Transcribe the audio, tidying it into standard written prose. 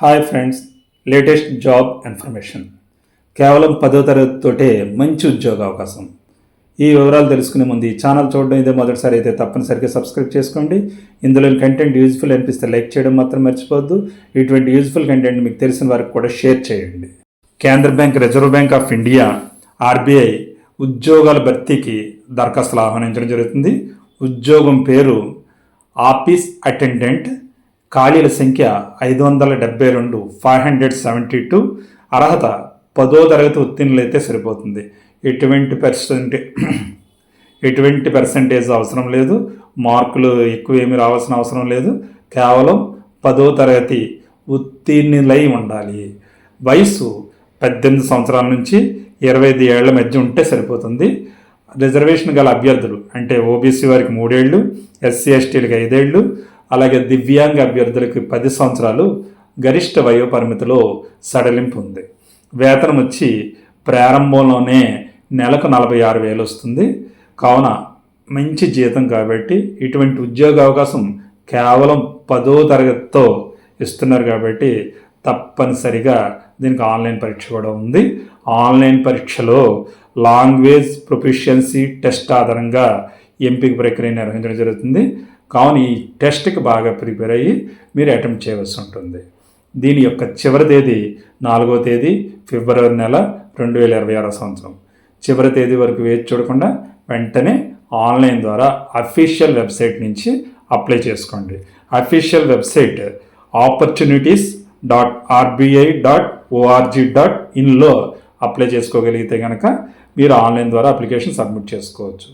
Hi friends, latest job information. కేవలం 10వ తరగతితోటే మంచి ఉద్యోగ అవకాశం. ఈ వివరాలు తెలుసుకునే ముందు ఈ ఛానల్ చూడడం ఇదే మొదటిసారి అయితే తప్పనిసరిగా సబ్స్క్రైబ్ చేసుకోండి. ఇందులోని కంటెంట్ యూజ్ఫుల్ అనిపిస్తే లైక్ చేయడం మాత్రం మర్చిపోవద్దు. ఇటువంటి యూజ్ఫుల్ కంటెంట్ మీకు తెలిసిన వారికి కూడా షేర్ చేయండి. కేంద్ర bank, reserve bank of India, RBI ఉద్యోగాల భర్తీకి దరఖాస్తులు ఆహ్వానించడం జరుగుతుంది. ఉద్యోగం పేరు ఆఫీస్ అటెండెంట్. ఖాళీల సంఖ్య 572, 572. అర్హత 10వ తరగతి ఉత్తీర్ణులైతే సరిపోతుంది. ఎటువంటి పర్సంటేజ్ అవసరం లేదు. మార్కులు ఎక్కువ ఏమీ రావాల్సిన అవసరం లేదు. కేవలం 10వ తరగతి ఉత్తీర్ణులై ఉండాలి. వయసు 18 సంవత్సరాల నుంచి 25 ఏళ్ల మధ్య ఉంటే సరిపోతుంది. రిజర్వేషన్ గల అభ్యర్థులు అంటే ఓబీసీ వారికి 3 ఏళ్ళు, ఎస్సీ ఎస్టీలకు 5 ఏళ్ళు, అలాగే దివ్యాంగ అభ్యర్థులకి 10 సంవత్సరాలు గరిష్ట వయో పరిమితిలో సడలింపు ఉంది. వేతనం వచ్చి ప్రారంభంలోనే నెలకు 46,000 వస్తుంది. కావున మంచి జీతం కాబట్టి ఇటువంటి ఉద్యోగ అవకాశం కేవలం 10వ తరగతితో ఇస్తున్నారు కాబట్టి తప్పనిసరిగా దీనికి ఆన్లైన్ పరీక్ష కూడా ఉంది. ఆన్లైన్ పరీక్షలో లాంగ్వేజ్ ప్రొఫిషియన్సీ టెస్ట్ ఆధారంగా ఎంపిక ప్రక్రియ నిర్వహించడం జరుగుతుంది. కావున ఈ టెస్ట్కి బాగా ప్రిపేర్ అయ్యి మీరు అటెంప్ట్ చేయవలసి ఉంటుంది. దీని యొక్క చివరి తేదీ 4వ తేదీ ఫిబ్రవరి నెల 2026 సంవత్సరం. చివరి తేదీ వరకు వేచి చూడకుండా వెంటనే ఆన్లైన్ ద్వారా అఫీషియల్ వెబ్సైట్ నుంచి అప్లై చేసుకోండి. అఫీషియల్ వెబ్సైట్ opportunities.rbi.org.in అప్లై చేసుకోగలిగితే కనుక మీరు ఆన్లైన్ ద్వారా అప్లికేషన్ సబ్మిట్ చేసుకోవచ్చు.